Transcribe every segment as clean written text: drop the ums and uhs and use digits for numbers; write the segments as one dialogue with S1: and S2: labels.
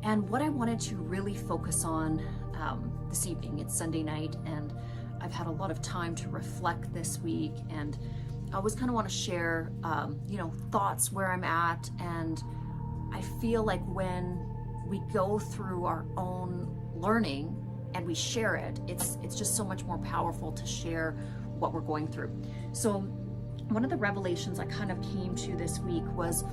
S1: And what I wanted to really focus on this evening, it's Sunday night, and I've had a lot of time to reflect this week, and I always kind of want to share, thoughts where I'm at. And I feel like when we go through our own learning and we share it, it's just so much more powerful to share what we're going through. So one of the revelations I kind of came to this week was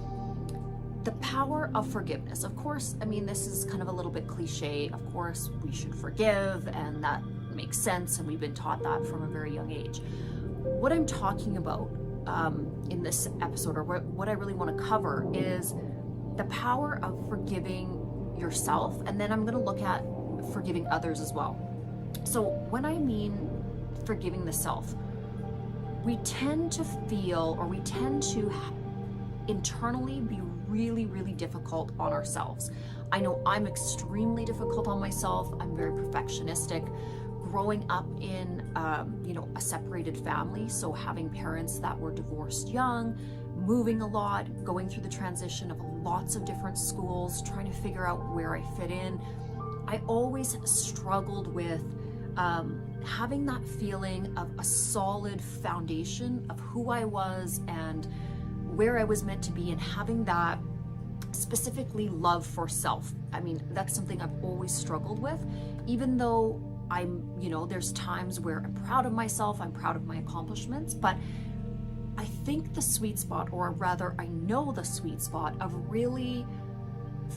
S1: the power of forgiveness. Of course, I mean, this is kind of a little bit cliche. Of course, we should forgive, and that makes sense, and we've been taught that from a very young age. What I'm talking about in this episode, or what I really want to cover, is the power of forgiving yourself, and then I'm going to look at forgiving others as well. So when I mean forgiving the self, we tend to feel, or we tend to internally be really, really difficult on ourselves. I know I'm extremely difficult on myself. I'm very perfectionistic. Growing up in, a separated family, so having parents that were divorced young, moving a lot, going through the transition of lots of different schools, trying to figure out where I fit in, I always struggled with having that feeling of a solid foundation of who I was and where I was meant to be, and having that specifically love for self. I mean, that's something I've always struggled with, even though there's times where I'm proud of myself, I'm proud of my accomplishments, but I think the sweet spot, or rather I know the sweet spot of really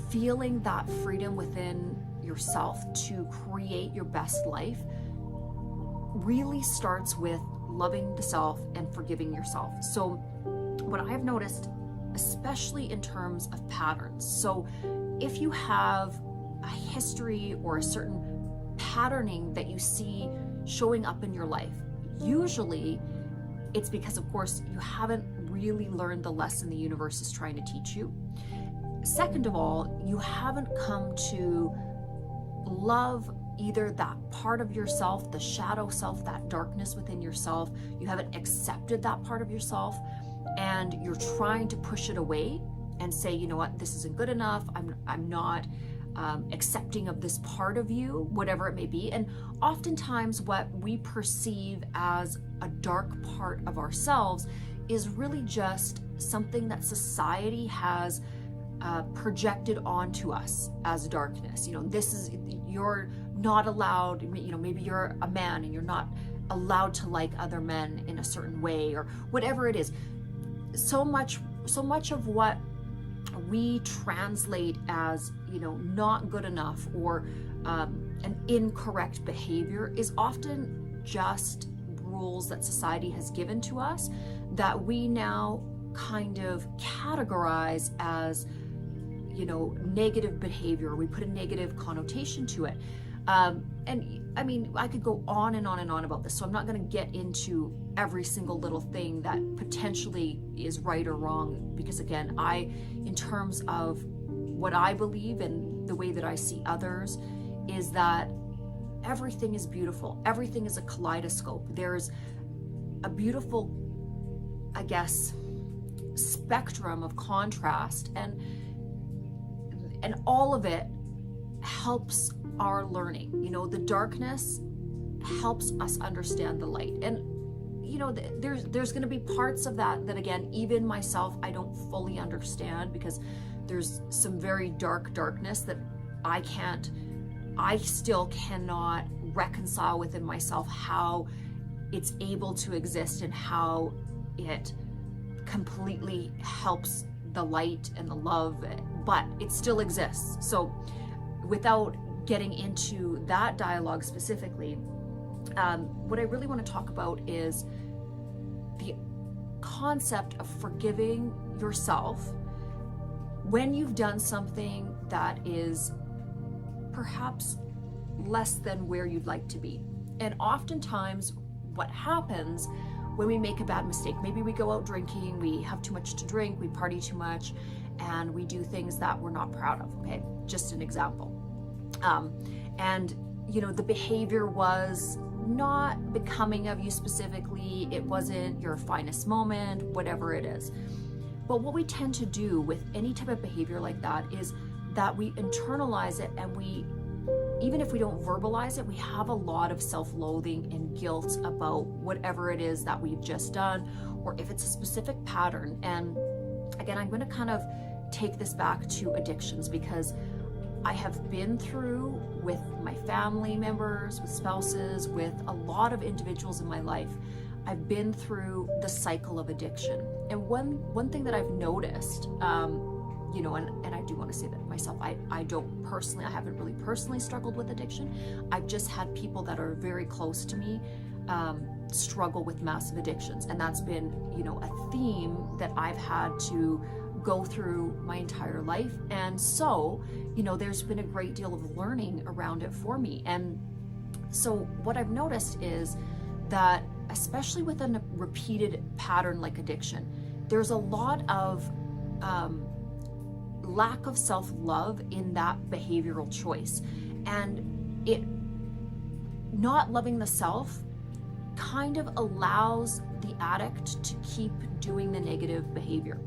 S1: feeling that freedom within yourself to create your best life, really starts with loving the self and forgiving yourself. So what I've noticed, especially in terms of patterns, so if you have a history or a certain patterning that you see showing up in your life, usually it's because, of course, you haven't really learned the lesson the universe is trying to teach you. Second of all, you haven't come to love either that part of yourself, the shadow self, that darkness within yourself. You haven't accepted that part of yourself, and you're trying to push it away and say, you know what, this isn't good enough. I'm not accepting of this part of you, whatever it may be. And oftentimes what we perceive as a dark part of ourselves is really just something that society has projected onto us as darkness. You're not allowed, maybe you're a man and you're not allowed to like other men in a certain way, or whatever it is. So much of what we translate as, not good enough, or an incorrect behavior, is often just rules that society has given to us that we now kind of categorize as, negative behavior. We put a negative connotation to it. And I mean, I could go on and on and on about this, so I'm not going to get into every single little thing that potentially is right or wrong, because again, in terms of what I believe and the way that I see others, is that everything is beautiful. Everything is a kaleidoscope. There's a beautiful, I guess, spectrum of contrast, and all of it helps our learning. The darkness helps us understand the light. And there's going to be parts of that again, even myself, I don't fully understand, because there's some very darkness that I still cannot reconcile within myself, how it's able to exist and how it completely helps the light and the love, but it still exists. So without getting into that dialogue specifically, what I really want to talk about is the concept of forgiving yourself when you've done something that is perhaps less than where you'd like to be. And oftentimes what happens when we make a bad mistake, maybe we go out drinking, we have too much to drink, we party too much, and we do things that we're not proud of, okay? Just an example. The behavior was not becoming of you specifically, it wasn't your finest moment, whatever it is. But what we tend to do with any type of behavior like that is that we internalize it, and even if we don't verbalize it, we have a lot of self-loathing and guilt about whatever it is that we've just done, or if it's a specific pattern. And again, I'm going to kind of take this back to addictions, because I have been through, with my family members, with spouses, with a lot of individuals in my life, I've been through the cycle of addiction. And one thing that I've noticed, you know, and I do want to say that myself, I haven't really personally struggled with addiction. I've just had people that are very close to me struggle with massive addictions. And that's been, you know, a theme that I've had to go through my entire life. And so, you know, there's been a great deal of learning around it for me. And so what I've noticed is that, especially with a repeated pattern like addiction, there's a lot of lack of self-love in that behavioral choice. And it not loving the self kind of allows the addict to keep doing the negative behavior.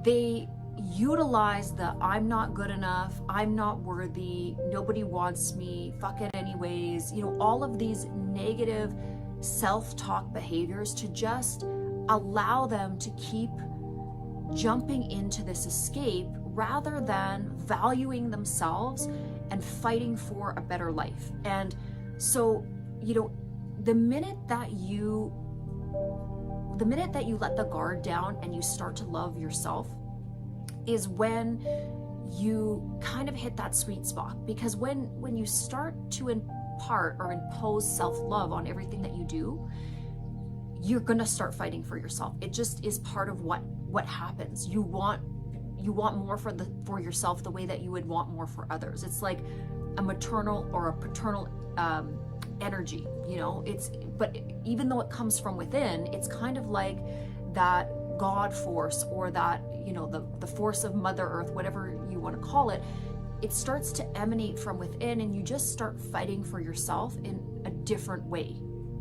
S1: They utilize the I'm not good enough, I'm not worthy, nobody wants me, fuck it anyways, you know, all of these negative self-talk behaviors to just allow them to keep jumping into this escape rather than valuing themselves and fighting for a better life. And so, you know, the minute that you let the guard down and you start to love yourself is when you kind of hit that sweet spot. Because when you start to impart or impose self-love on everything that you do, you're gonna start fighting for yourself. It just is part of what happens. You want more for yourself the way that you would want more for others. It's like a maternal or a paternal energy, you know. But even though it comes from within, it's kind of like that God force, or that, you know, the force of Mother Earth, whatever you want to call it. It starts to emanate from within, and you just start fighting for yourself in a different way.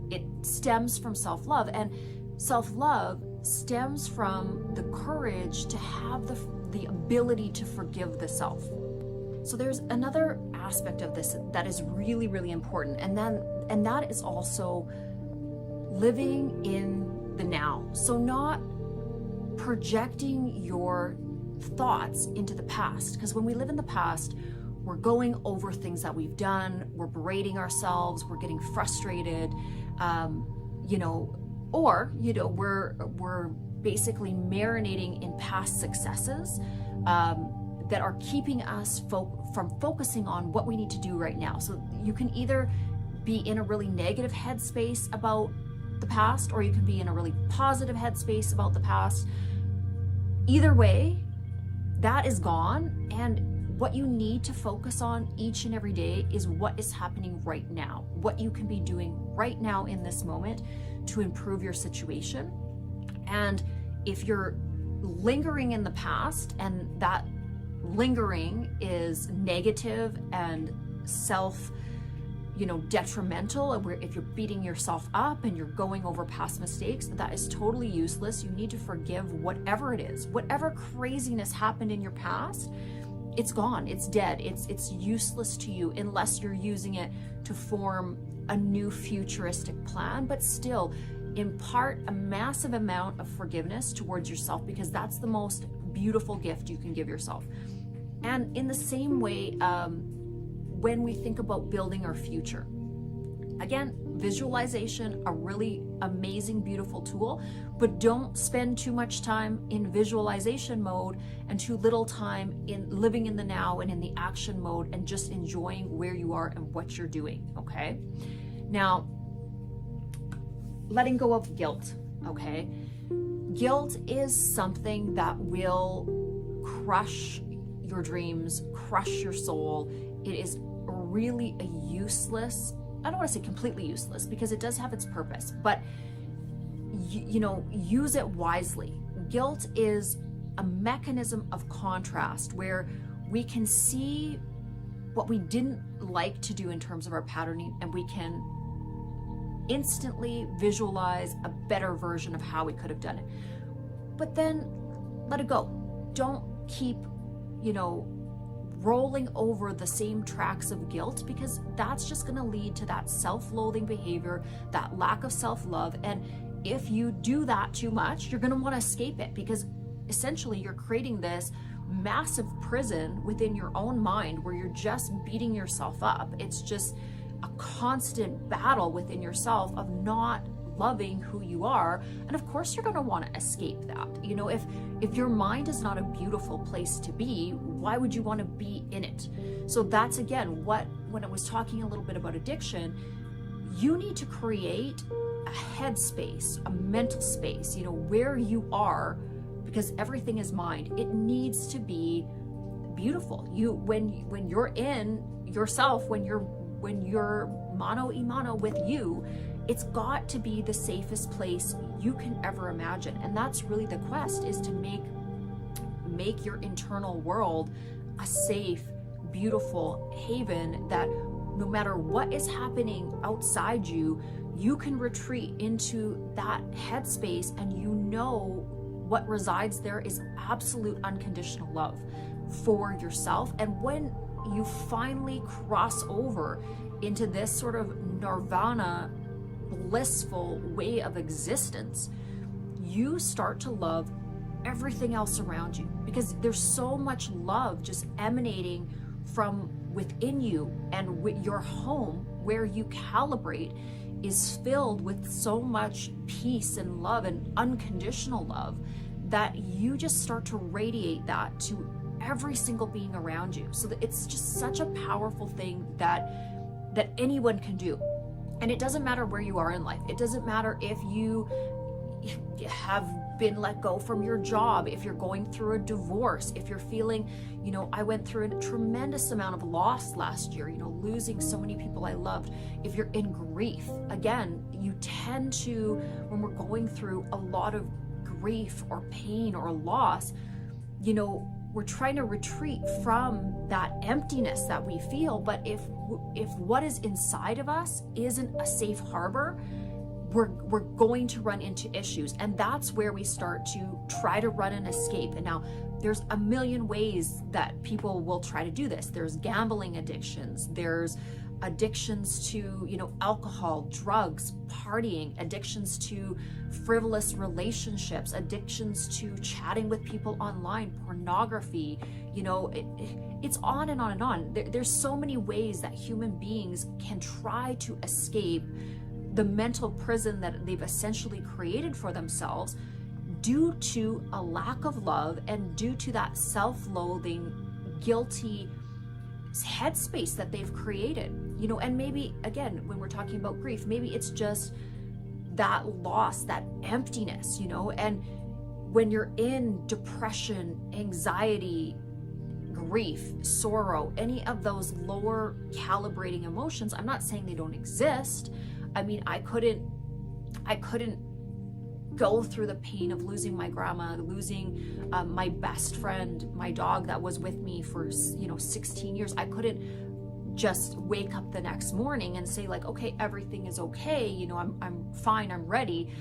S1: It stems from self-love, and self-love stems from the courage to have the ability to forgive the self. So there's another aspect of this that is really, really important, and that is also living in the now. So not projecting your thoughts into the past, because when we live in the past, we're going over things that we've done, we're berating ourselves, we're getting frustrated, you know, or, you know, we're basically marinating in past successes that are keeping us from focusing on what we need to do right now. So you can either be in a really negative headspace about the past, or you can be in a really positive headspace about the past. Either way, that is gone, and what you need to focus on each and every day is what is happening right now, what you can be doing right now in this moment to improve your situation. And if you're lingering in the past, and that lingering is negative and detrimental, if you're beating yourself up and you're going over past mistakes, that is totally useless. You need to forgive whatever it is, whatever craziness happened in your past. It's gone, it's dead, it's useless to you unless you're using it to form a new futuristic plan. But still, impart a massive amount of forgiveness towards yourself, because that's the most beautiful gift you can give yourself. And in the same way, when we think about building our future, again, visualization, a really amazing, beautiful tool, but don't spend too much time in visualization mode and too little time in living in the now and in the action mode and just enjoying where you are and what you're doing, okay? Now, letting go of guilt, okay? Guilt is something that will crush your dreams, crush your soul. It is really a useless, I don't want to say completely useless, because it does have its purpose, but use it wisely. Guilt is a mechanism of contrast where we can see what we didn't like to do in terms of our patterning, and we can instantly visualize a better version of how we could have done it. But then let it go. Don't keep, rolling over the same tracks of guilt, because that's just going to lead to that self-loathing behavior, that lack of self-love. And if you do that too much, you're going to want to escape it, because essentially you're creating this massive prison within your own mind where you're just beating yourself up. It's just a constant battle within yourself of not loving who you are. And of course you're going to want to escape that. You know, if your mind is not a beautiful place to be, why would you want to be in it? So that's again when I was talking a little bit about addiction, you need to create a headspace, a mental space, you know, where you are, because everything is mind. It needs to be beautiful. When you're in yourself, when you're mano a mano with you, it's got to be the safest place you can ever imagine. And that's really the quest, is to make your internal world a safe, beautiful haven that no matter what is happening outside you, you can retreat into that headspace, and you know what resides there is absolute unconditional love for yourself. And when you finally cross over into this sort of nirvana, blissful way of existence, you start to love everything else around you, because there's so much love just emanating from within you, and with your home where you calibrate is filled with so much peace and love and unconditional love that you just start to radiate that to every single being around you. So that it's just such a powerful thing that anyone can do. And it doesn't matter where you are in life. It doesn't matter if you have been let go from your job, if you're going through a divorce, if you're feeling, you know, I went through a tremendous amount of loss last year, you know, losing so many people I loved. If you're in grief, again, you tend to, when we're going through a lot of grief or pain or loss, you know, we're trying to retreat from that emptiness that we feel. But if what is inside of us isn't a safe harbor, we're going to run into issues. And that's where we start to try to run and escape. And now there's a million ways that people will try to do this. There's gambling addictions, there's addictions to, you know, alcohol, drugs, partying, addictions to frivolous relationships, addictions to chatting with people online, pornography, you know, it's on and on and on. There's so many ways that human beings can try to escape the mental prison that they've essentially created for themselves due to a lack of love and due to that self-loathing, guilty headspace that they've created, you know. And maybe again, when we're talking about grief, maybe it's just that loss, that emptiness, you know. And when you're in depression, anxiety, grief, sorrow, any of those lower calibrating emotions, I'm not saying they don't exist. I mean, I couldn't go through the pain of losing my grandma, losing my best friend, my dog that was with me for, you know, 16 years. I couldn't just wake up the next morning and say like, okay, everything is okay, you know, I'm fine, I'm ready.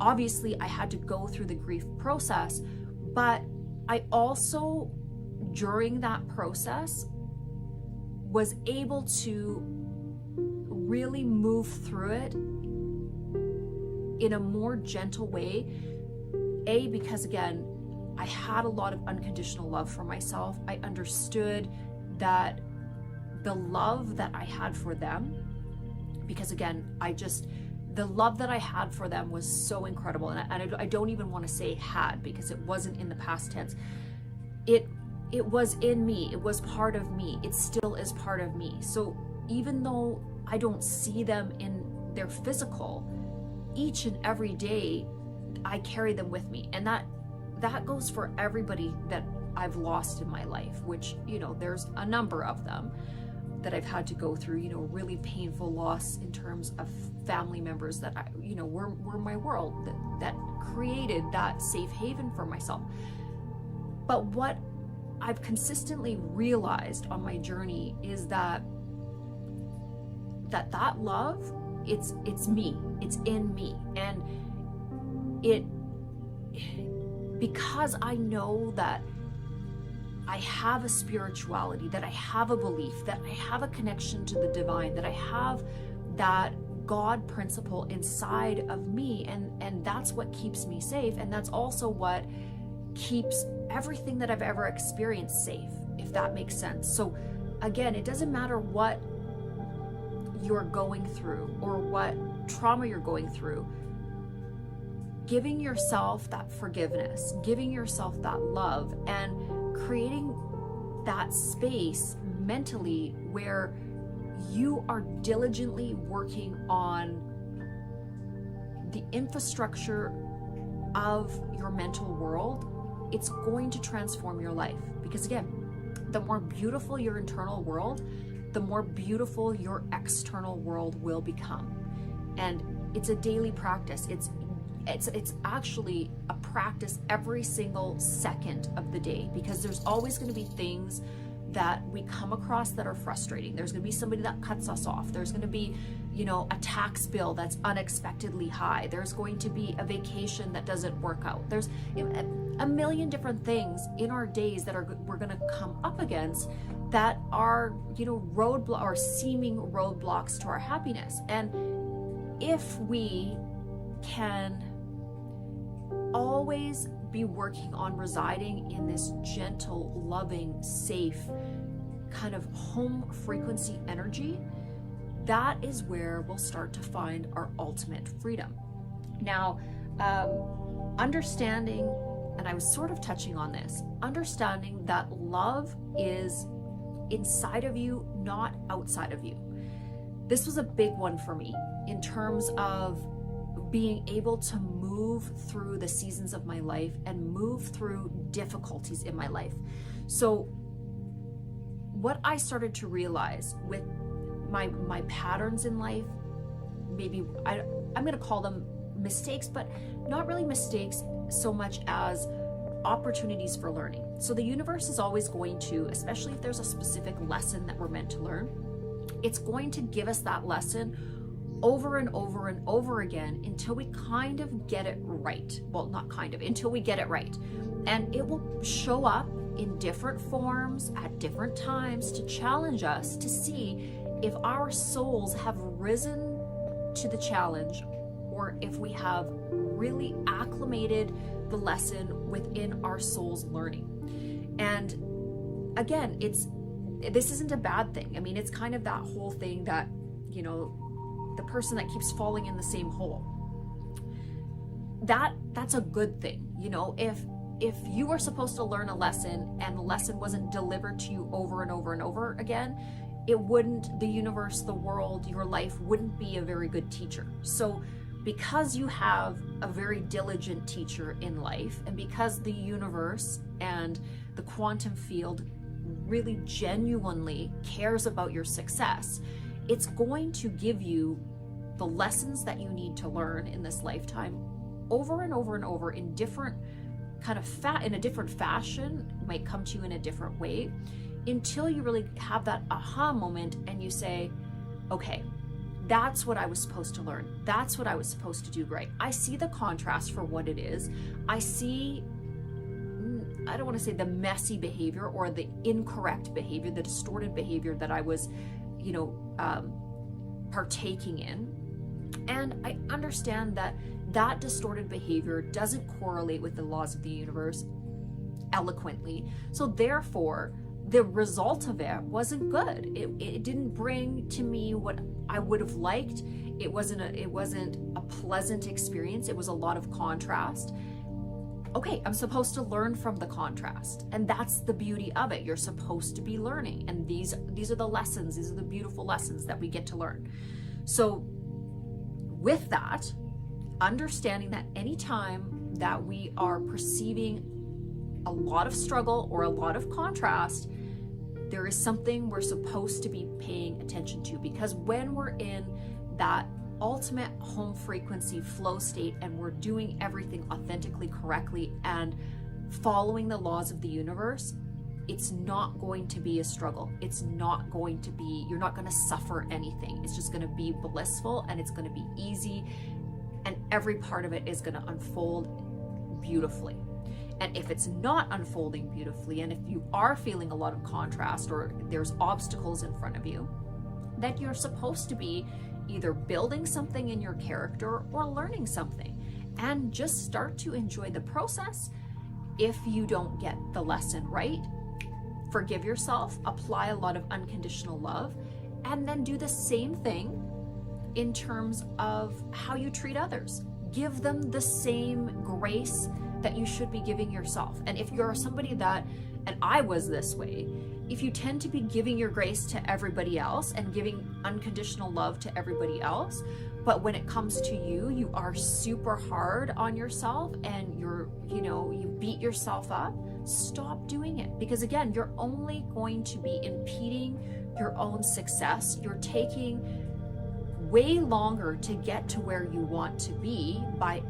S1: Obviously, I had to go through the grief process, but I also, during that process, was able to really move through it in a more gentle way. Because again, I had a lot of unconditional love for myself. I understood that the love that I had for them, because again, the love that I had for them was so incredible. And I don't even want to say had, because it wasn't in the past tense. It was in me. It was part of me. It still is part of me. So even though I don't see them in their physical, each and every day I carry them with me. And that goes for everybody that I've lost in my life, which, you know, there's a number of them that I've had to go through, you know, really painful loss in terms of family members that I, you know, were my world, that created that safe haven for myself. But what I've consistently realized on my journey is that love, it's me, it's in me. And because I know that I have a spirituality, that I have a belief, that I have a connection to the divine, that I have that God principle inside of me, and that's what keeps me safe, and that's also what keeps everything that I've ever experienced safe, if that makes sense. So again, it doesn't matter what you're going through or what trauma you're going through, giving yourself that forgiveness, giving yourself that love, and creating that space mentally where you are diligently working on the infrastructure of your mental world, it's going to transform your life. Because again, the more beautiful your internal world, the more beautiful your external world will become. And it's a daily practice. It's actually a practice every single second of the day, because there's always going to be things that we come across that are frustrating. There's going to be somebody that cuts us off. There's going to be, a tax bill that's unexpectedly high. There's going to be a vacation that doesn't work out. There's a million different things in our days that we're going to come up against that are, roadblock or seeming roadblocks to our happiness. And if we can always be working on residing in this gentle, loving, safe kind of home frequency energy, that is where we'll start to find our ultimate freedom. Now, understanding, and I was sort of touching on this, understanding that love is inside of you, not outside of you. This was a big one for me in terms of being able to move through the seasons of my life and move through difficulties in my life. So what I started to realize with my patterns in life, maybe I'm going to call them mistakes, but not really mistakes so much as opportunities for learning. So the universe is always going to, especially if there's a specific lesson that we're meant to learn, it's going to give us that lesson over and over and over again until we kind of get it right. Well, not kind of, until we get it right. And it will show up in different forms at different times to challenge us to see if our souls have risen to the challenge or if we have really acclimated the lesson within our soul's learning. And again, this isn't a bad thing. I mean, it's kind of that whole thing that, the person that keeps falling in the same hole. That's a good thing. If you were supposed to learn a lesson and the lesson wasn't delivered to you over and over and over again, the universe, the world, your life wouldn't be a very good teacher. So because you have a very diligent teacher in life, and because the universe and the quantum field really genuinely cares about your success, it's going to give you the lessons that you need to learn in this lifetime over and over and over in different kind of in a different fashion. It might come to you in a different way until you really have that aha moment and you say, okay, that's what I was supposed to learn. That's what I was supposed to do right. I see the contrast for what it is. I see, I don't want to say the messy behavior or the incorrect behavior, the distorted behavior that I was, partaking in. And I understand that distorted behavior doesn't correlate with the laws of the universe eloquently. So therefore, the result of it wasn't good. It didn't bring to me what I would have liked. It wasn't a pleasant experience. It was a lot of contrast. Okay, I'm supposed to learn from the contrast, and that's the beauty of it. You're supposed to be learning, and these are the lessons. These are the beautiful lessons that we get to learn. So with that, understanding that anytime that we are perceiving a lot of struggle or a lot of contrast, there is something we're supposed to be paying attention to, because when we're in that ultimate home frequency flow state and we're doing everything authentically, correctly, and following the laws of the universe, it's not going to be a struggle. It's not going to be, you're not going to suffer anything. It's just going to be blissful, and it's going to be easy, and every part of it is going to unfold beautifully. And if it's not unfolding beautifully, and if you are feeling a lot of contrast or there's obstacles in front of you, then you're supposed to be either building something in your character or learning something. And just start to enjoy the process. If you don't get the lesson right, forgive yourself, apply a lot of unconditional love, and then do the same thing in terms of how you treat others. Give them the same grace that you should be giving yourself. And if you're somebody that, and I was this way, if you tend to be giving your grace to everybody else and giving unconditional love to everybody else, but when it comes to you, you are super hard on yourself and you beat yourself up, stop doing it. Because again, you're only going to be impeding your own success. You're taking way longer to get to where you want to be by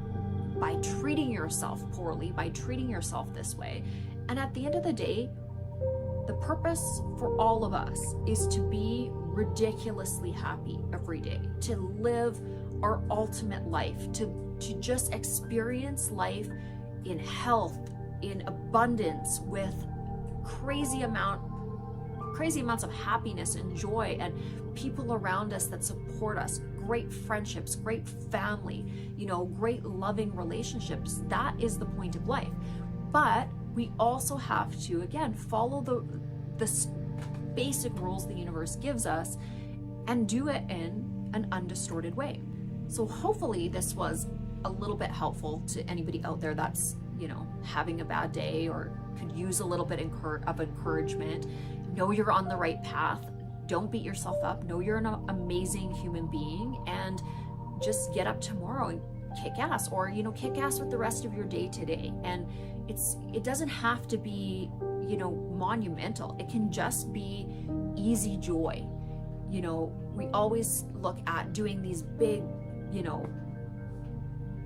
S1: treating yourself poorly, by treating yourself this way. And at the end of the day, the purpose for all of us is to be ridiculously happy every day, to live our ultimate life, to just experience life in health, in abundance, with crazy amounts of happiness and joy, and people around us that support us, great friendships, great family, great loving relationships. That is the point of life. But we also have to, again, follow the basic rules the universe gives us and do it in an undistorted way. So hopefully this was a little bit helpful to anybody out there that's, having a bad day or could use a little bit of encouragement. Know you're on the right path. Don't beat yourself up. Know you're an amazing human being, and just get up tomorrow and kick ass, or kick ass with the rest of your day today. And it doesn't have to be monumental. It can just be easy joy. We always look at doing these big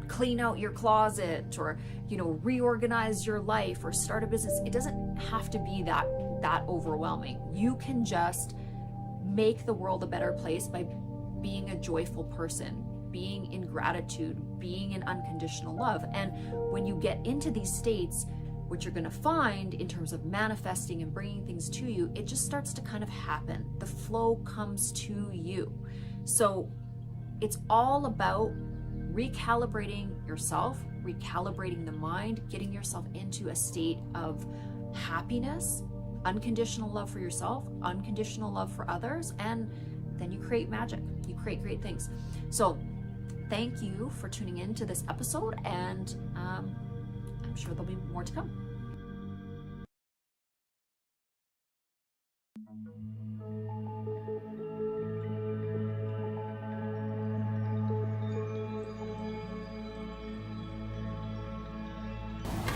S1: clean out your closet, or reorganize your life, or start a business. It doesn't have to be that overwhelming. You can just make the world a better place by being a joyful person, being in gratitude, being in unconditional love. And when you get into these states, what you're going to find in terms of manifesting and bringing things to you, it just starts to kind of happen. The flow comes to you. So it's all about recalibrating yourself, recalibrating the mind, getting yourself into a state of happiness, unconditional love for yourself, unconditional love for others, and then you create magic. You create great things. So thank you for tuning in to this episode, and I'm sure there'll be more to come.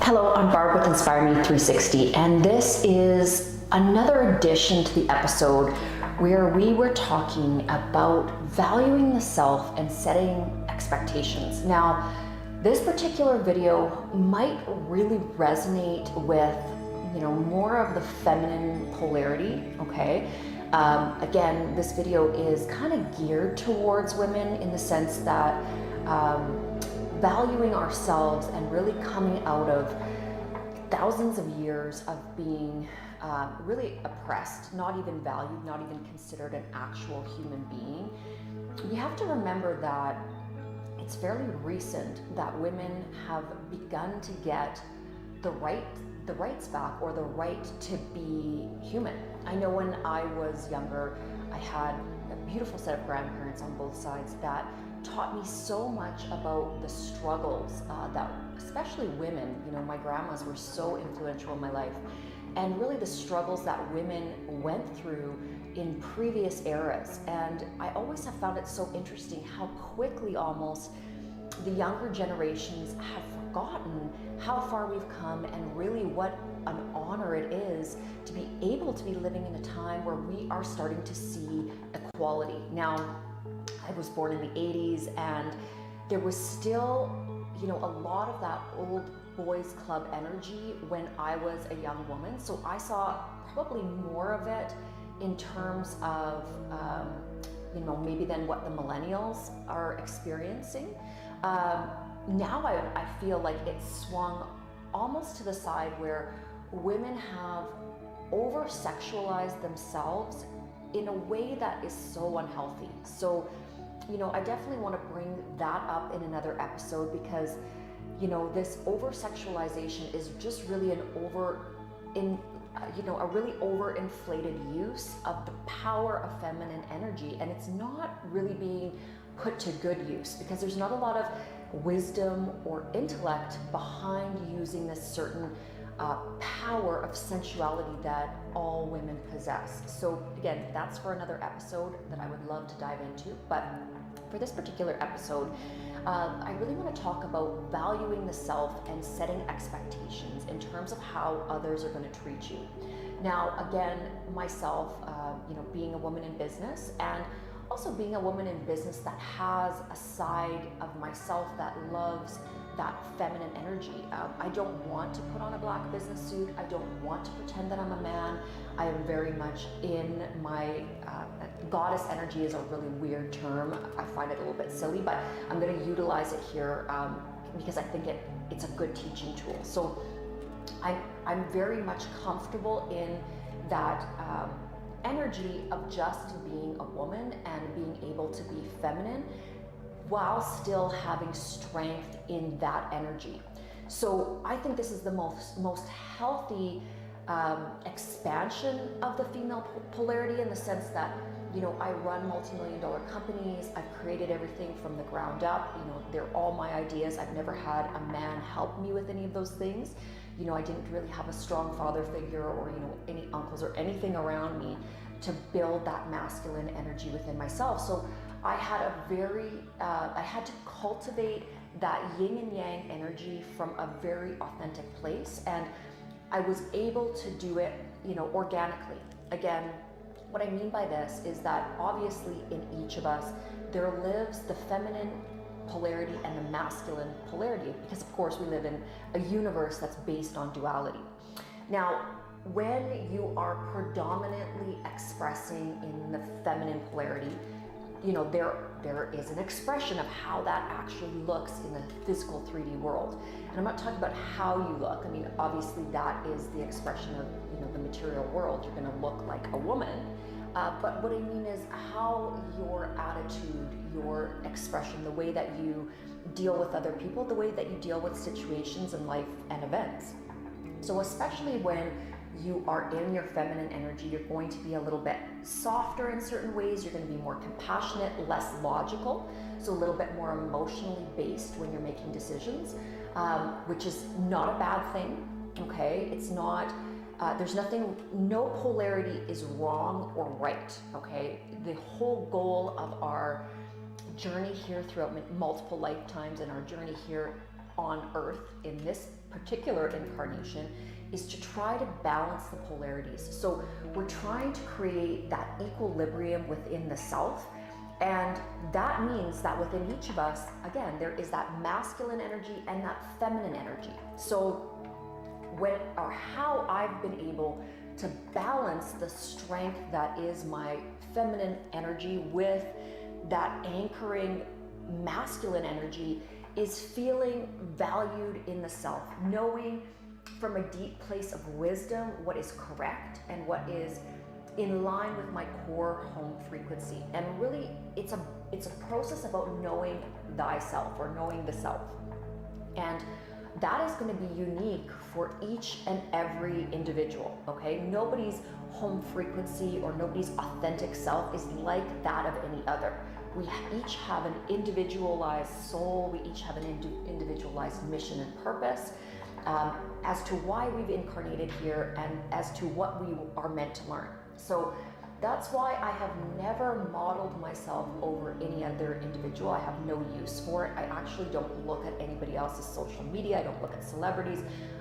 S2: Hello, I'm Barb with Inspire Me 360, and this is another addition to the episode where we were talking about valuing the self and setting expectations. Now, this particular video might really resonate with, more of the feminine polarity, okay? Again, this video is kind of geared towards women in the sense that valuing ourselves and really coming out of thousands of years of being really oppressed, not even valued, not even considered an actual human being. We have to remember that it's fairly recent that women have begun to get the rights back, or the right to be human. I know when I was younger, I had a beautiful set of grandparents on both sides that taught me so much about the struggles that especially women, my grandmas were so influential in my life, and really the struggles that women went through in previous eras. And I always have found it so interesting how quickly almost the younger generations have forgotten how far we've come, and really what an honor it is to be able to be living in a time where we are starting to see equality. Now, I was born in the 80s, and there was still, a lot of that old boys club energy when I was a young woman. So I saw probably more of it in terms of, maybe than what the millennials are experiencing. Now I feel like it's swung almost to the side where women have over-sexualized themselves in a way that is so unhealthy. So, I definitely want to bring that up in another episode, because, this over-sexualization is just really a really overinflated use of the power of feminine energy, and it's not really being put to good use, because there's not a lot of wisdom or intellect behind using this certain power of sensuality that all women possess. So again, that's for another episode that I would love to dive into, but for this particular episode, I really want to talk about valuing the self and setting expectations in terms of how others are going to treat you. Now, again, myself, being a woman in business, and also being a woman in business that has a side of myself that loves that feminine energy. I don't want to put on a black business suit. I don't want to pretend that I'm a man. I am very much in my goddess energy is a really weird term. I find it a little bit silly, but I'm going to utilize it here because I think it's a good teaching tool. So I'm very much comfortable in that energy of just being a woman and being able to be feminine while still having strength in that energy. So I think this is the most healthy expansion of the female polarity, in the sense that, I run multi-million-dollar companies. I've created everything from the ground up. They're all my ideas. I've never had a man help me with any of those things. I didn't really have a strong father figure or, any uncles or anything around me to build that masculine energy within myself. So I had I had to cultivate that yin and yang energy from a very authentic place. And I was able to do it, organically. Again, what I mean by this is that obviously in each of us, there lives the feminine polarity and the masculine polarity, because of course we live in a universe that's based on duality. Now, when you are predominantly expressing in the feminine polarity, there is an expression of how that actually looks in the physical 3D world. And I'm not talking about how you look. I mean, obviously that is the expression of, the material world. You're going to look like a woman. But what I mean is how your attitude, your expression, the way that you deal with other people, the way that you deal with situations in life and events. So especially when you are in your feminine energy, you're going to be a little bit softer in certain ways. You're going to be more compassionate, less logical, so a little bit more emotionally based when you're making decisions, which is not a bad thing, okay? It's not, no polarity is wrong or right, okay? The whole goal of our journey here throughout multiple lifetimes and our journey here on Earth in this particular incarnation is to try to balance the polarities. So we're trying to create that equilibrium within the self, and that means that within each of us, again, there is that masculine energy and that feminine energy. So how I've been able to balance the strength that is my feminine energy with that anchoring masculine energy is feeling valued in the self, knowing from a deep place of wisdom what is correct and what is in line with my core home frequency. And really, it's a process about knowing thyself, or knowing the self. And that is going to be unique for each and every individual, okay? Nobody's home frequency or nobody's authentic self is like that of any other. We each have an individualized soul. We each have an individualized mission and purpose as to why we've incarnated here and as to what we are meant to learn. So that's why I have never modeled myself over any other individual. I have no use for it. I actually don't look at anybody else's social media. I don't look at celebrities.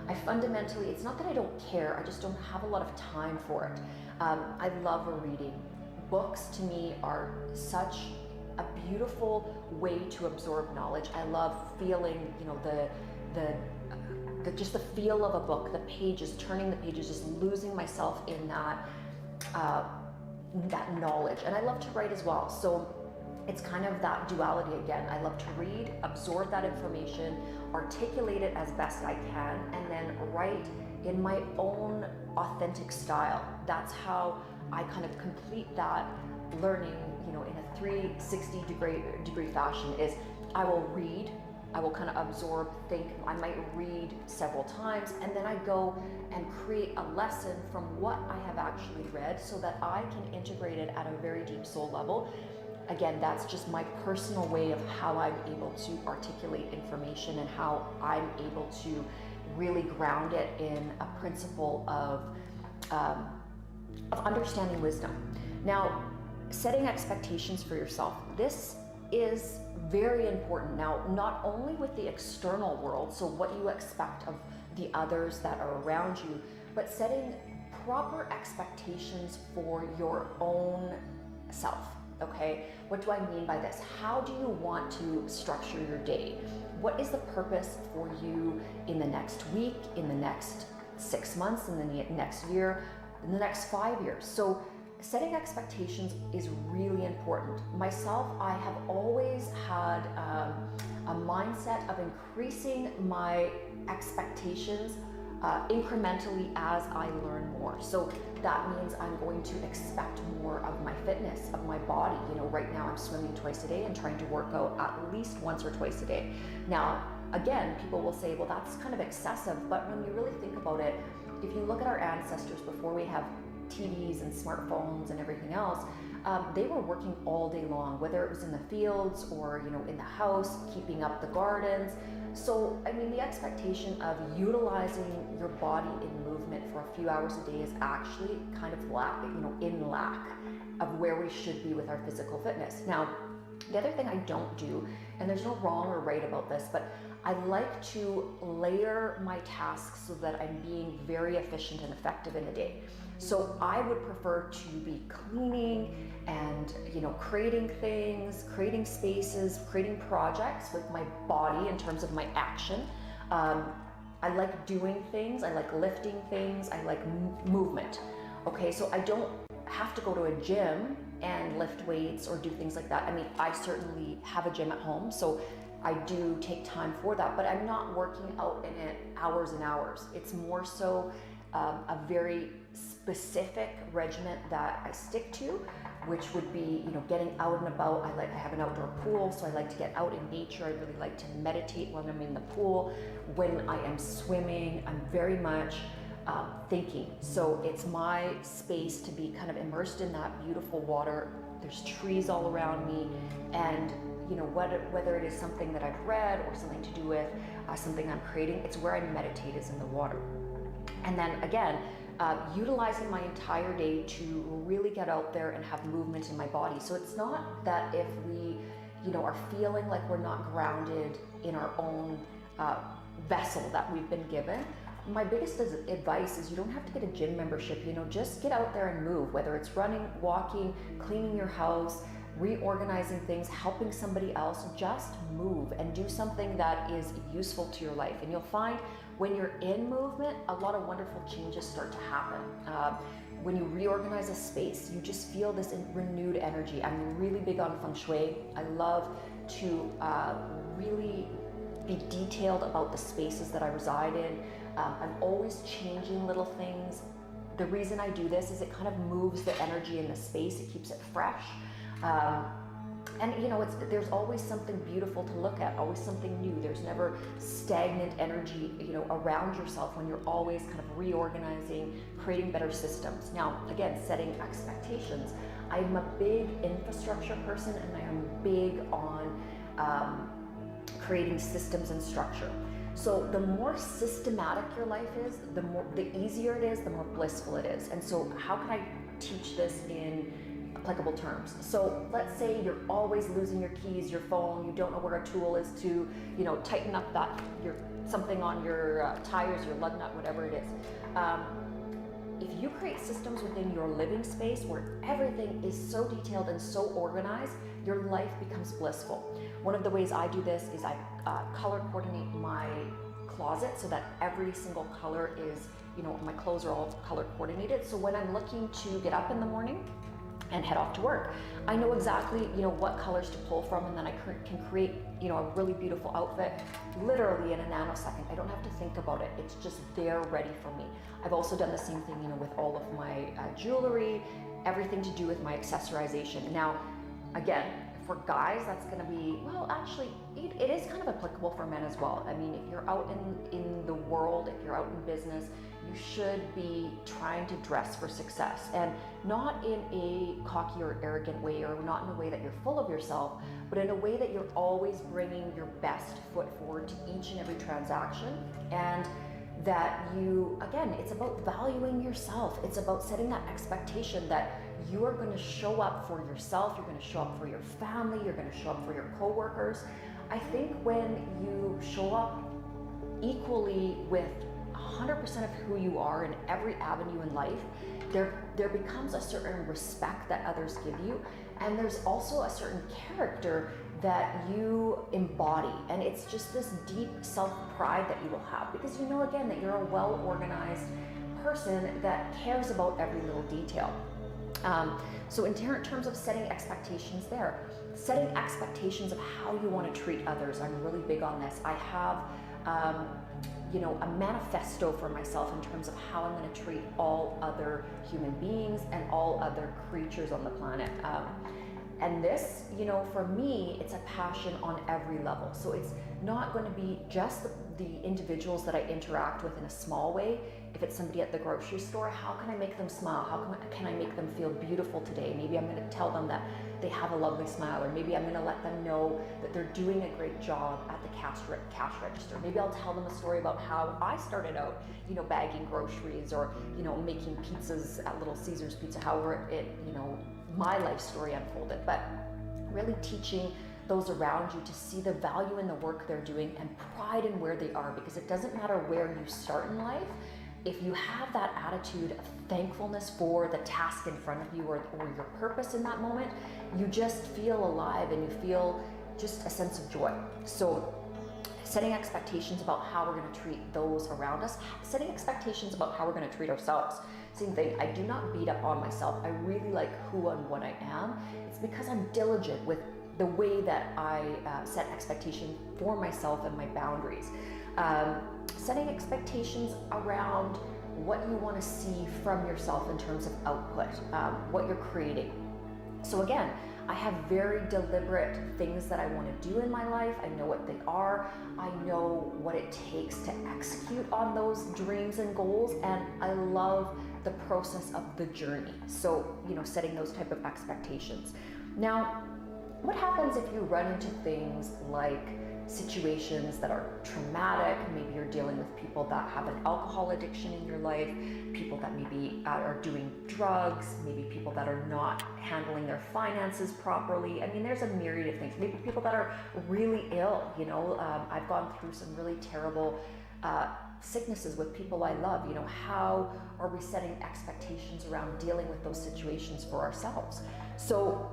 S2: I fundamentally, it's not that I don't care, I just don't have a lot of time for it. I love reading. Books to me are such a beautiful way to absorb knowledge. I love feeling, just the feel of a book, the pages, turning the pages, just losing myself in that knowledge. And I love to write as well. So it's kind of that duality again. I love to read, absorb that information, articulate it as best I can, and then write in my own authentic style. That's how I kind of complete that learning, in a 360 degree fashion. Is I will read, I will kind of absorb, think, I might read several times, and then I go and create a lesson from what I have actually read so that I can integrate it at a very deep soul level. Again, that's just my personal way of how I'm able to articulate information and how I'm able to really ground it in a principle of understanding wisdom. Now, setting expectations for yourself. This is very important. Now, not only with the external world, so what you expect of the others that are around you, but setting proper expectations for your own self. Okay, what do I mean by this? How do you want to structure your day? What is the purpose for you in the next week, in the next 6 months, in the next year, in the next 5 years? So setting expectations is really important. Myself, I have always had a mindset of increasing my expectations incrementally as I learn more. So that means I'm going to expect more of my fitness, of my body. Right now I'm swimming twice a day and trying to work out at least once or twice a day. Now, again, people will say, well, that's kind of excessive, but when you really think about it, if you look at our ancestors before we have TVs and smartphones and everything else, they were working all day long, whether it was in the fields or in the house, keeping up the gardens. So, the expectation of utilizing your body in movement for a few hours a day is actually kind of in lack of where we should be with our physical fitness. Now, the other thing I don't do, and there's no wrong or right about this, but I like to layer my tasks so that I'm being very efficient and effective in a day. So I would prefer to be cleaning and, creating things, creating spaces, creating projects with my body in terms of my action. I like doing things, I like lifting things, I like movement. Okay, so I don't have to go to a gym and lift weights or do things like that. I certainly have a gym at home, so I do take time for that, but I'm not working out in it hours and hours. It's more so a very specific regimen that I stick to, which would be, getting out and about. I have an outdoor pool, so I like to get out in nature. I really like to meditate when I'm in the pool. When I am swimming, I'm very much thinking. So it's my space to be kind of immersed in that beautiful water. There's trees all around me, and whether it is something that I've read or something to do with something I'm creating, it's where I meditate is in the water. And then again, utilizing my entire day to really get out there and have movement in my body. So it's not that if we, are feeling like we're not grounded in our own vessel that we've been given. My biggest advice is you don't have to get a gym membership, just get out there and move, whether it's running, walking, cleaning your house, reorganizing things, helping somebody else. Just move and do something that is useful to your life. And you'll find when you're in movement, a lot of wonderful changes start to happen. When you reorganize a space, you just feel this renewed energy. I'm really big on feng shui. I love to really be detailed about the spaces that I reside in. I'm always changing little things. The reason I do this is it kind of moves the energy in the space. It keeps it fresh. And there's always something beautiful to look at, always something new. There's never stagnant energy, around yourself when you're always kind of reorganizing, creating better systems. Now, again, setting expectations. I'm a big infrastructure person, and I am big on creating systems and structure. So the more systematic your life is, the easier it is, the more blissful it is. And so how can I teach this in applicable terms? So let's say you're always losing your keys, your phone, you don't know where a tool is to, tighten up something on your tires, your lug nut, whatever it is. If you create systems within your living space where everything is so detailed and so organized, your life becomes blissful. One of the ways I do this is I color coordinate my closet so that every single color is, my clothes are all color coordinated. So when I'm looking to get up in the morning and head off to work. I know exactly, what colors to pull from, and then I can create, a really beautiful outfit literally in a nanosecond. I don't have to think about it. It's just there ready for me. I've also done the same thing, with all of my jewelry, everything to do with my accessorization. Now, again, for guys, that's going to be, well, actually, it is kind of applicable for men as well. I mean, if you're out in the world, if you're out in business, you should be trying to dress for success, and not in a cocky or arrogant way, or not in a way that you're full of yourself, but in a way that you're always bringing your best foot forward to each and every transaction. And that you, again, it's about valuing yourself. It's about setting that expectation that you are going to show up for yourself, you're going to show up for your family, you're going to show up for your coworkers. I think when you show up equally with 100% of who you are in every avenue in life, there becomes a certain respect that others give you, and there's also a certain character that you embody, and it's just this deep self-pride that you will have, because you know, again, that you're a well-organized person that cares about every little detail. So in terms of setting expectations there, setting expectations of how you want to treat others, I'm really big on this. I have a manifesto for myself in terms of how I'm going to treat all other human beings and all other creatures on the planet. And this, for me, it's a passion on every level. So it's not going to be just the individuals that I interact with in a small way. If it's somebody at the grocery store, how can I make them smile? How can I make them feel beautiful today? Maybe I'm going to tell them that they have a lovely smile, or maybe I'm going to let them know that they're doing a great job at the cash register. Maybe I'll tell them a story about how I started out, bagging groceries, or, making pizzas at Little Caesars Pizza, however my life story unfolded. But really teaching those around you to see the value in the work they're doing and pride in where they are, because it doesn't matter where you start in life. If you have that attitude of thankfulness for the task in front of you, or your purpose in that moment, you just feel alive and you feel just a sense of joy. So setting expectations about how we're going to treat those around us, setting expectations about how we're going to treat ourselves. Same thing, I do not beat up on myself. I really like who and what I am. It's because I'm diligent with the way that I set expectation for myself and my boundaries. Setting expectations around what you want to see from yourself in terms of output, what you're creating. So again, I have very deliberate things that I want to do in my life. I know what they are. I know what it takes to execute on those dreams and goals, and I love the process of the journey. So, setting those type of expectations. Now, what happens if you run into things like situations that are traumatic? Maybe you're dealing with people that have an alcohol addiction in your life, people that maybe are doing drugs, maybe people that are not handling their finances properly. I mean, there's a myriad of things. Maybe people that are really ill. I've gone through some really terrible sicknesses with people I love. How are we setting expectations around dealing with those situations for ourselves? So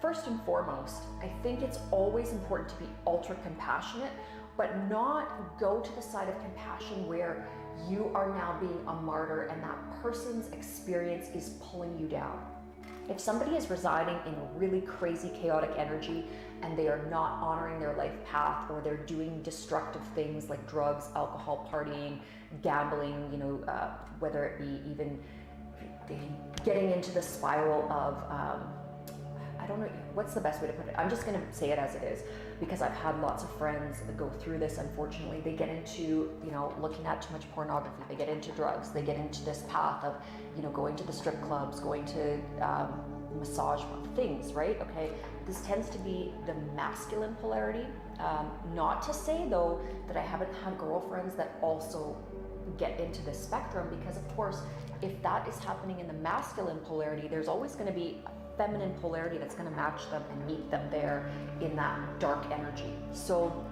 S2: first and foremost, I think it's always important to be ultra compassionate, but not go to the side of compassion where you are now being a martyr and that person's experience is pulling you down. If somebody is residing in really crazy, chaotic energy and they are not honoring their life path, or they're doing destructive things like drugs, alcohol, partying, gambling, whether it be even getting into the spiral of, I don't know, what's the best way to put it? I'm just going to say it as it is, because I've had lots of friends that go through this. Unfortunately, they get into, looking at too much pornography. They get into drugs. They get into this path of, going to the strip clubs, going to massage things, right? Okay. This tends to be the masculine polarity. Not to say though that I haven't had girlfriends that also get into this spectrum, because of course, if that is happening in the masculine polarity, there's always going to be feminine polarity that's going to match them and meet them there in that dark energy. So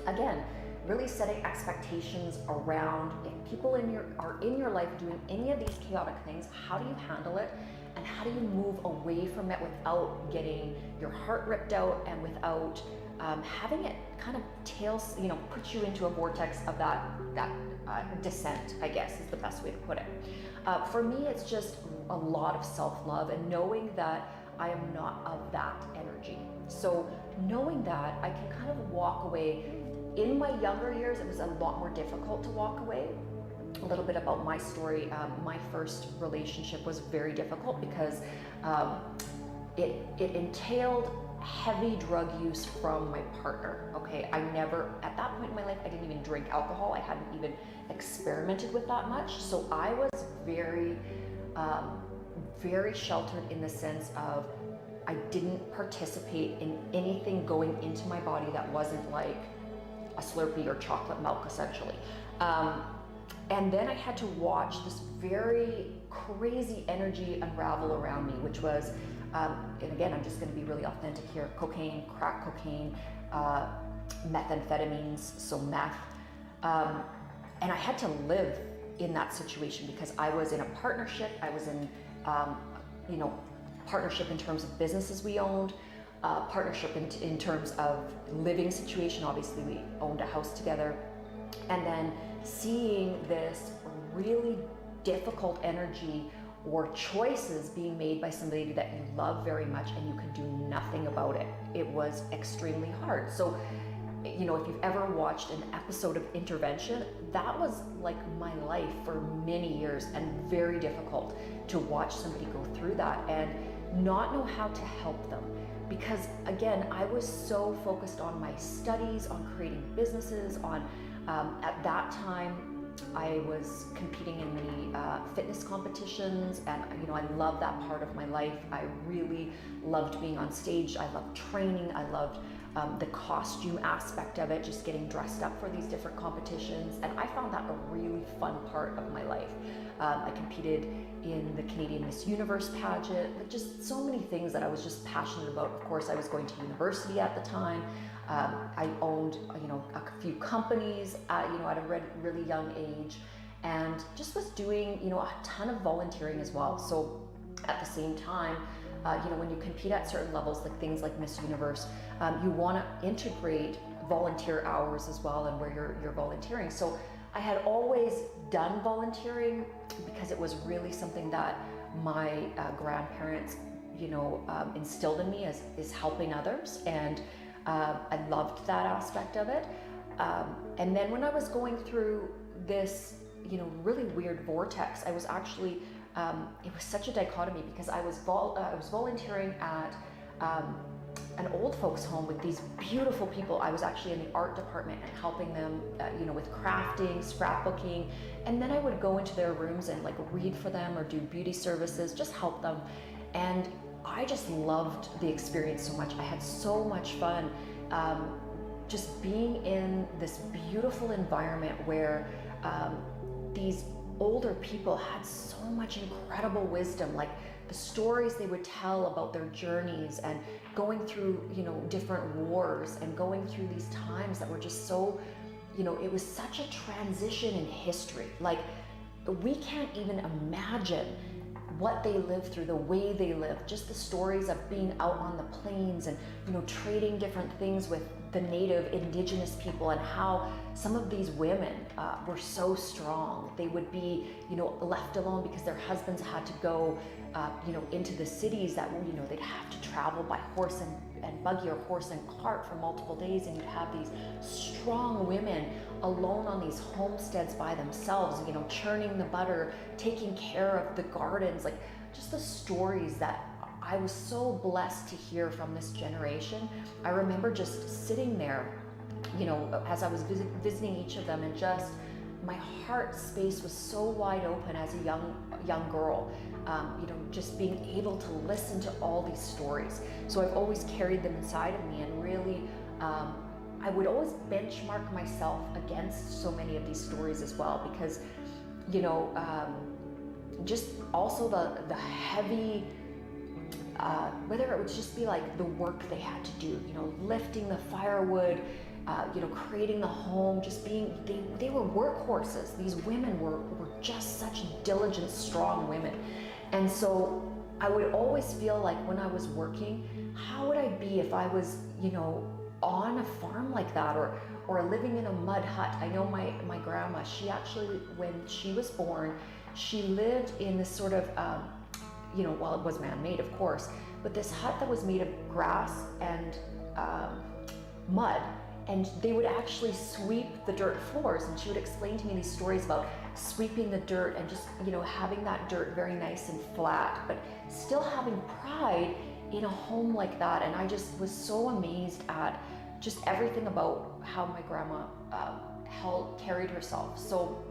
S2: again, really setting expectations around if people are in your life doing any of these chaotic things, how do you handle it, and how do you move away from it without getting your heart ripped out and without having it kind of put you into a vortex of that descent, I guess is the best way to put it. For me, it's just a lot of self-love and knowing that I am not of that energy. So knowing that, I can kind of walk away. In my younger years, it was a lot more difficult to walk away. A little bit about my story. My first relationship was very difficult because it entailed heavy drug use from my partner. Okay, I never, at that point in my life, I didn't even drink alcohol. I hadn't even experimented with that much. So I was very, very sheltered in the sense of I didn't participate in anything going into my body that wasn't like a Slurpee or chocolate milk, essentially. And then I had to watch this very crazy energy unravel around me, which was, and again, I'm just going to be really authentic here, cocaine, crack cocaine, methamphetamines, so meth. And I had to live in that situation because I was in a partnership. I was in, partnership in terms of businesses we owned, partnership in terms of living situation. Obviously, we owned a house together. And then seeing this really difficult energy or choices being made by somebody that you love very much and you can do nothing about it. It was extremely hard. So, if you've ever watched an episode of Intervention, that was like my life for many years and very difficult to watch somebody go through that and not know how to help them. Because again, I was so focused on my studies, on creating businesses, on at that time, I was competing in the fitness competitions, and I loved that part of my life. I really loved being on stage. I loved training. I loved the costume aspect of it, just getting dressed up for these different competitions, and I found that a really fun part of my life. I competed in the Canadian Miss Universe pageant, like just so many things that I was just passionate about. Of course, I was going to university at the time. I owned, a few companies, at a really young age, and just was doing, a ton of volunteering as well. So at the same time, when you compete at certain levels, like things like Miss Universe, you want to integrate volunteer hours as well and where you're volunteering. So I had always done volunteering because it was really something that my grandparents, instilled in me is helping others, and I loved that aspect of it. And then when I was going through this, really weird vortex, I was actually, it was such a dichotomy because I was volunteering at an old folks home with these beautiful people. I was actually in the art department and helping them, with crafting, scrapbooking, and then I would go into their rooms and like read for them or do beauty services, just help them. And I just loved the experience so much. I had so much fun just being in this beautiful environment where these older people had so much incredible wisdom, like the stories they would tell about their journeys and going through, different wars and going through these times that were just so, it was such a transition in history. Like, we can't even imagine what they lived through, the way they lived, just the stories of being out on the plains and, trading different things with the native indigenous people, and how some of these women were so strong. They would be, left alone because their husbands had to go, into the cities that, they'd have to travel by horse and buggy or horse and cart for multiple days, and you'd have these strong women alone on these homesteads by themselves, churning the butter, taking care of the gardens, like just the stories that I was so blessed to hear from this generation. I remember just sitting there, as I was visiting each of them, and just my heart space was so wide open as a young girl, just being able to listen to all these stories. So I've always carried them inside of me, and really, I would always benchmark myself against so many of these stories as well, because, just also the heavy, whether it would just be like the work they had to do, lifting the firewood, creating the home, just being, they were workhorses. These women were just such diligent, strong women. And so I would always feel like when I was working, how would I be if I was, on a farm like that, or living in a mud hut? I know my grandma, she actually, when she was born, she lived in this sort of, well, it was man-made, of course, but this hut that was made of grass and mud, and they would actually sweep the dirt floors, and she would explain to me these stories about sweeping the dirt and just, having that dirt very nice and flat, but still having pride in a home like that. And I just was so amazed at just everything about how my grandma carried herself. So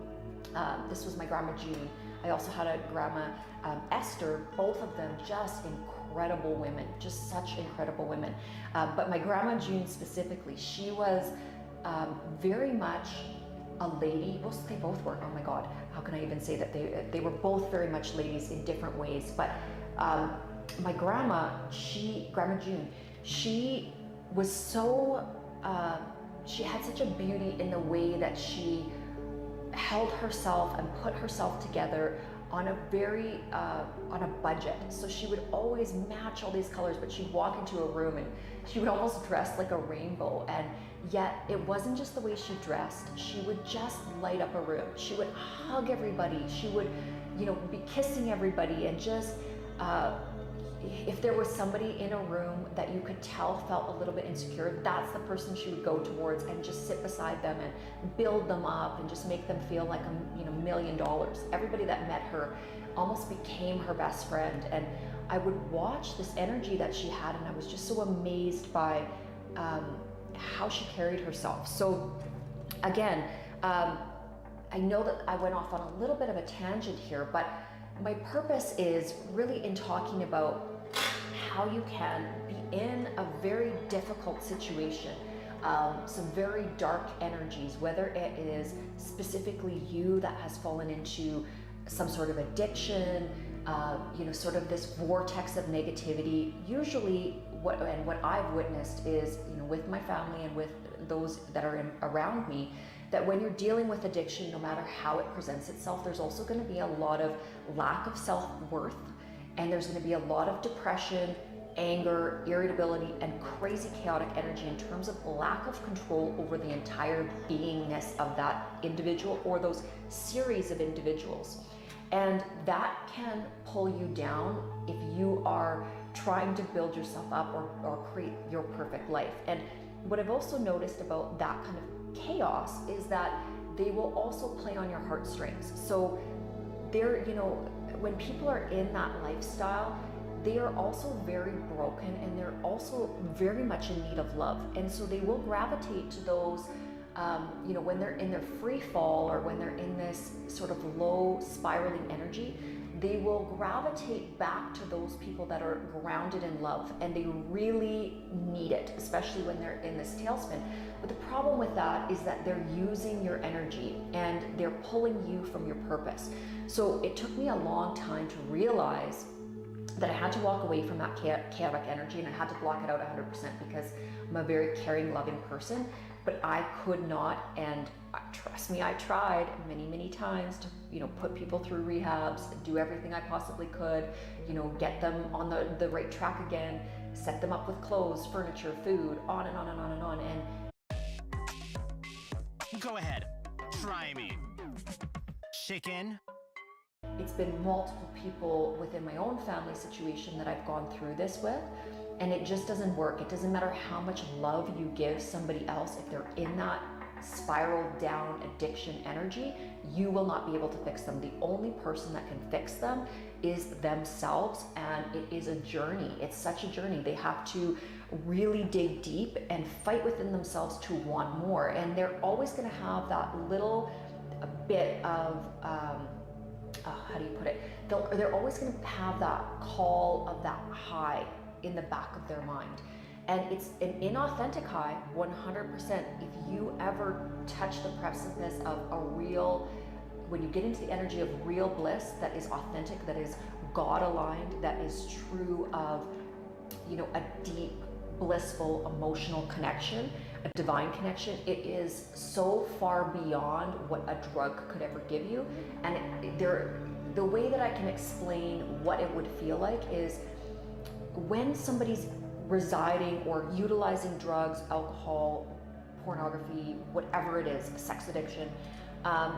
S2: this was my grandma June. I also had a grandma Esther, both of them just incredible women, just such incredible women. But my grandma June specifically, she was very much a lady. Well, they both were. Oh my God, how can I even say that? They were both very much ladies in different ways. But my grandma, Grandma June, she was so, she had such a beauty in the way that she held herself and put herself together on a very, on a budget. So she would always match all these colors, but she'd walk into a room and she would almost dress like a rainbow. And yet it wasn't just the way she dressed. She would just light up a room. She would hug everybody. She would, be kissing everybody, and just, if there was somebody in a room that you could tell felt a little bit insecure, that's the person she would go towards and just sit beside them and build them up and just make them feel like $1 million. Everybody that met her almost became her best friend. And I would watch this energy that she had, and I was just so amazed by how she carried herself. So again, I know that I went off on a little bit of a tangent here, but my purpose is really in talking about how you can be in a very difficult situation, some very dark energies, whether it is specifically you that has fallen into some sort of addiction, sort of this vortex of negativity. Usually what I've witnessed is, with my family and with those that are around me, that when you're dealing with addiction, no matter how it presents itself, there's also going to be a lot of lack of self-worth, and there's going to be a lot of depression, anger, irritability, and crazy chaotic energy in terms of lack of control over the entire beingness of that individual or those series of individuals. And that can pull you down if you are trying to build yourself up or create your perfect life. And what I've also noticed about that kind of chaos is that they will also play on your heartstrings. So they're, when people are in that lifestyle, they are also very broken, and they're also very much in need of love. And so they will gravitate to those, when they're in their free fall, or when they're in this sort of low spiraling energy, they will gravitate back to those people that are grounded in love, and they really need it, especially when they're in this tailspin. But the problem with that is that they're using your energy and they're pulling you from your purpose. So it took me a long time to realize that I had to walk away from that chaotic energy, and I had to block it out 100% because I'm a very caring, loving person. But I could not, and trust me, I tried many times to, put people through rehabs, do everything I possibly could, get them on the right track again, set them up with clothes, furniture, food, on and on and on and on. And
S3: go ahead, try me. Chicken.
S2: It's been multiple people within my own family situation that I've gone through this with, and it just doesn't work. It doesn't matter how much love you give somebody else. If they're in that spiral down addiction energy, you will not be able to fix them. The only person that can fix them is themselves, and it is a journey. It's such a journey. They have to really dig deep and fight within themselves to want more, and they're always going to have that little bit of how do you put it? They're always going to have that call of that high in the back of their mind. And it's an inauthentic high, 100%. If you ever touch the precipice of a real, when you get into the energy of real bliss that is authentic, that is God aligned, that is true of, a deep, blissful, emotional connection, a divine connection, it is so far beyond what a drug could ever give you. And the way that I can explain what it would feel like is when somebody's residing or utilizing drugs, alcohol, pornography, whatever it is, sex addiction,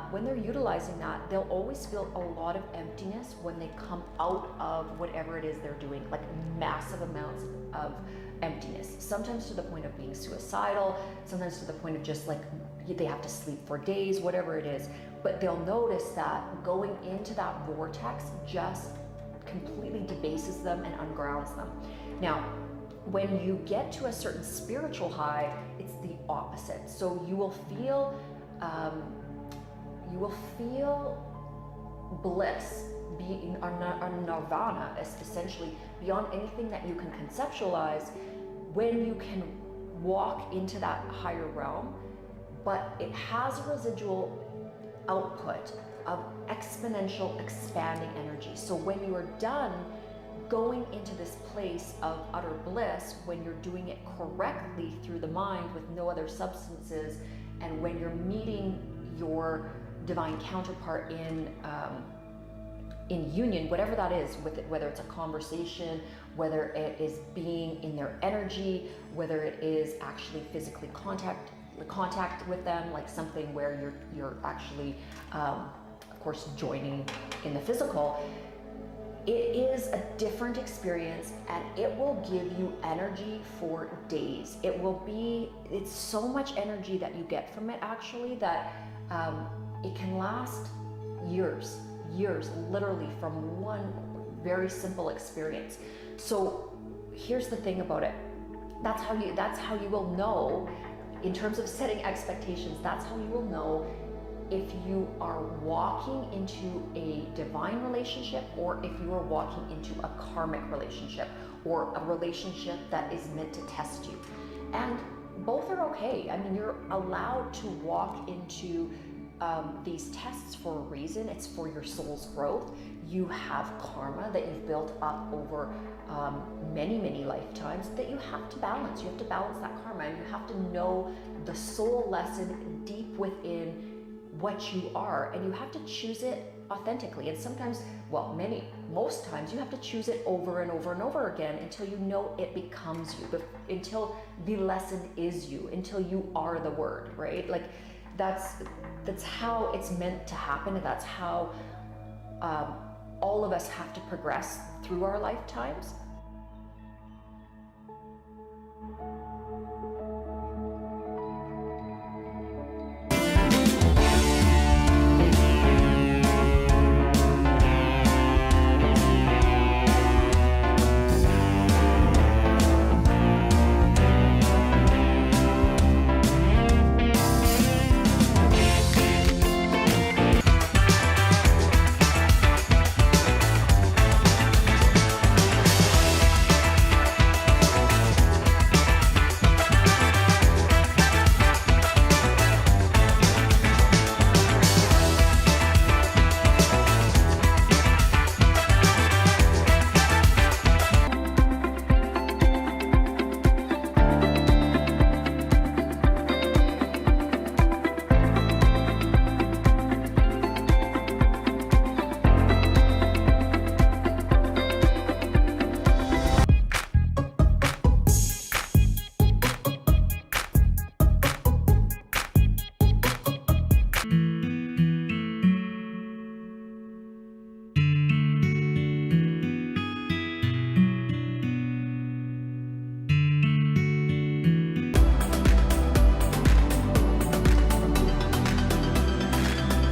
S2: when they're utilizing that, they'll always feel a lot of emptiness when they come out of whatever it is they're doing, like massive amounts of emptiness, sometimes to the point of being suicidal, sometimes to the point of just like they have to sleep for days, whatever it is. But they'll notice that going into that vortex just completely debases them and ungrounds them. Now, when you get to a certain spiritual high, it's the opposite. So you will feel bliss, being a nirvana, essentially beyond anything that you can conceptualize, when you can walk into that higher realm. But it has a residual output of exponential expanding energy. So when you are done going into this place of utter bliss, when you're doing it correctly through the mind with no other substances, and when you're meeting your divine counterpart in union, whatever that is, with it, whether it's a conversation, whether it is being in their energy, whether it is actually physically contact with them, like something where you're actually of course joining in the physical, it is a different experience, and it will give you energy for days. It's so much energy that you get from it, actually, that it can last years, literally, from one very simple experience. So here's the thing about it. That's how you will know, in terms of setting expectations, that's how you will know if you are walking into a divine relationship or if you are walking into a karmic relationship, or a relationship that is meant to test you. And both are okay. I mean, you're allowed to walk into these tests for a reason. It's for your soul's growth. You have karma that you've built up over many lifetimes that you have to balance. You have to balance that karma, and you have to know the soul lesson deep within what you are, and you have to choose it authentically. And sometimes, most times, you have to choose it over and over and over again until you know it becomes you, until the lesson is you, until you are the word, right? Like that's how it's meant to happen, and that's how all of us have to progress through our lifetimes.